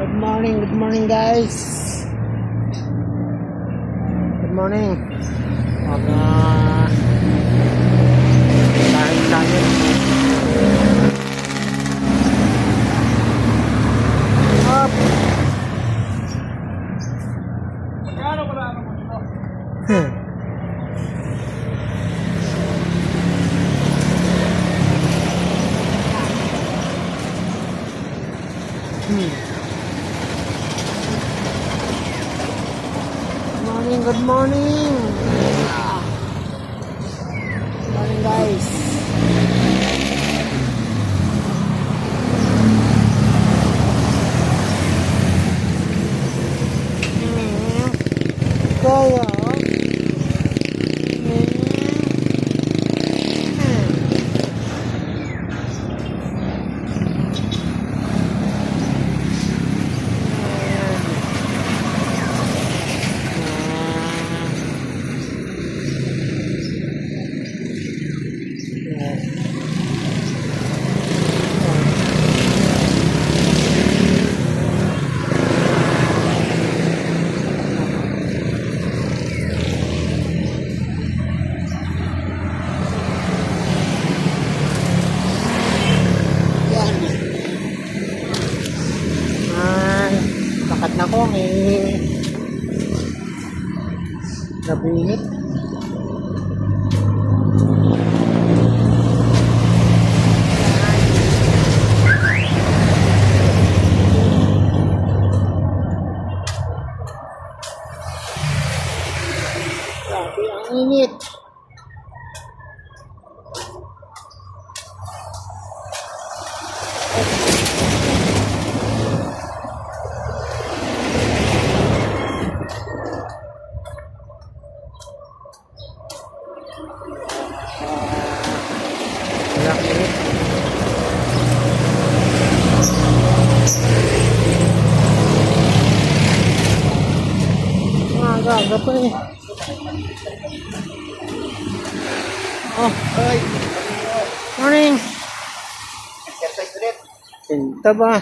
Good morning guys. Good morning. Dahil namin. Up. Magkano pala mo dito? Good morning. Good morning guys. Kaya bakat na ko nabingit. Grabe ang init. Aga pa eh. Oh, Ay! morning. Exercise ulit. Sintab ah.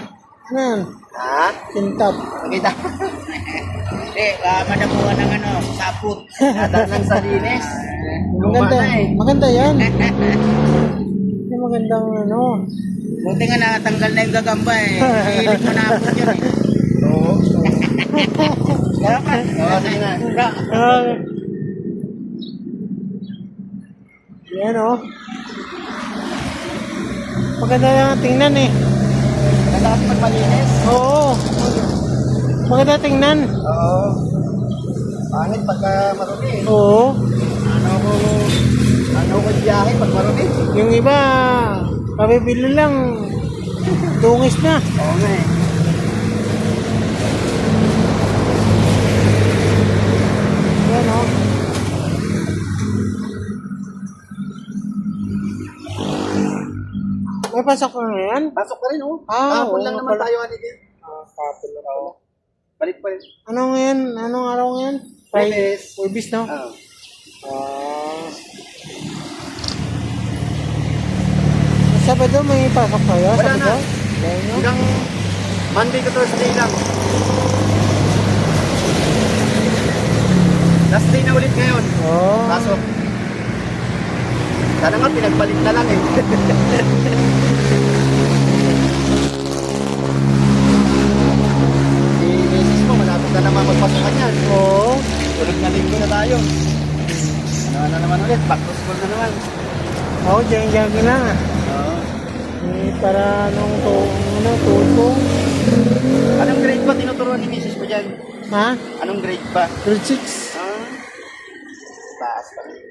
Yan. Ha? Sintab. Magkita. Hindi, madamuhan ng saput. Nadal ng salinis. Maganda. Luma na eh. Maganda yan. Yung magandang Buti nga natanggal na yung gagamba eh. Hilig mo na ako yun eh. Oo. Dapat. Oo, sige na. Yan oh. Maganda yung tingnan eh. Dapat magmalinis. Oo. Maganda tingnan. Oo. Pangit pagka marumi. Oo. Ano ko biyahe pag marumi? Yung iba, pabibili lang. Dungis na. Oo nga eh. Yan oh. May pasok na yan? Pasok ka rin oh. oo Kahapon lang nga naman pala. tayo kanina. Kapon lang pala. Balik pa rin. Ano ngayon? Anong araw ngayon? Huwebes. Huwebes, no? Oo. Sabado may pasok kayo? Wala na. Sabado? Wala na. Hanggang Monday to Thursday lang. Last day na ulit ngayon. Oh. Pasok. Sana nga pinagbalik na lang eh. Si Mrs. mo, malapit na naman magpasukan yan. Oo. Tulog na linggo na tayo. Ano na naman ulit, back to school na naman. Ako, dyan na. Oo. Para tutong. Anong grade ba tinuturuan ni Mrs. mo dyan? Ha? Anong grade ba? Grade 6. Taas pa rin.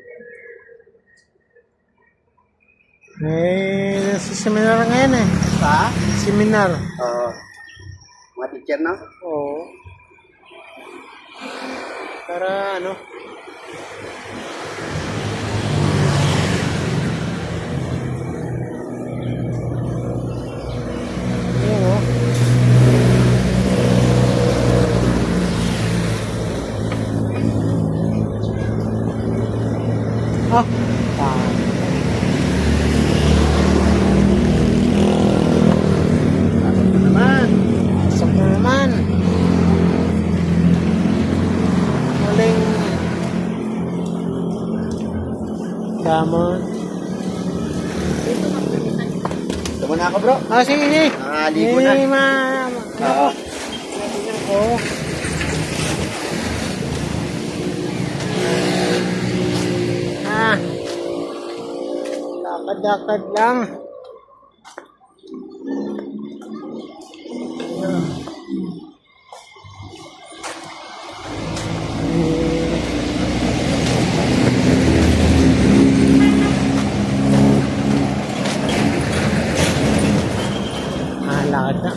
Sa seminar ngayon eh. Ha? Seminar. Oo. Mga teacher na? Oo. Para Ayan oh. Ah. Pasok na naman. Damon. Tama na ako bro. Ah, sige, sige. Nakaligo na. Ako. Tingnan ko. Ah. Lakad-lakad lang. Ah, lakad na.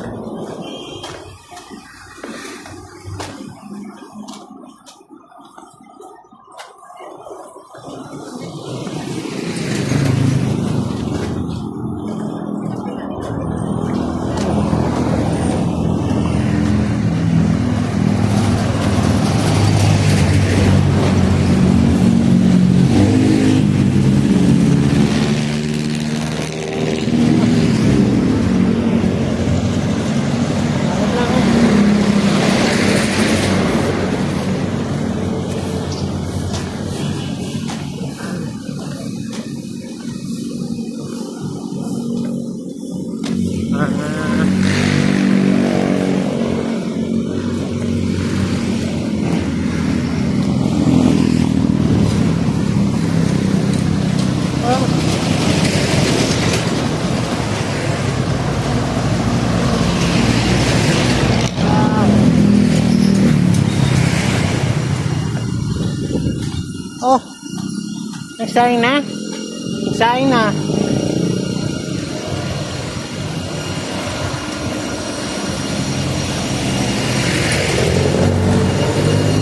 Lakad lang. Ah. Oh, nagsaing na? Nagsaing na.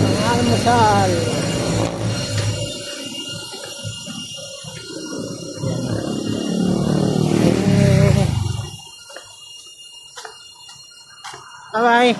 Ang almusal. Bye-bye.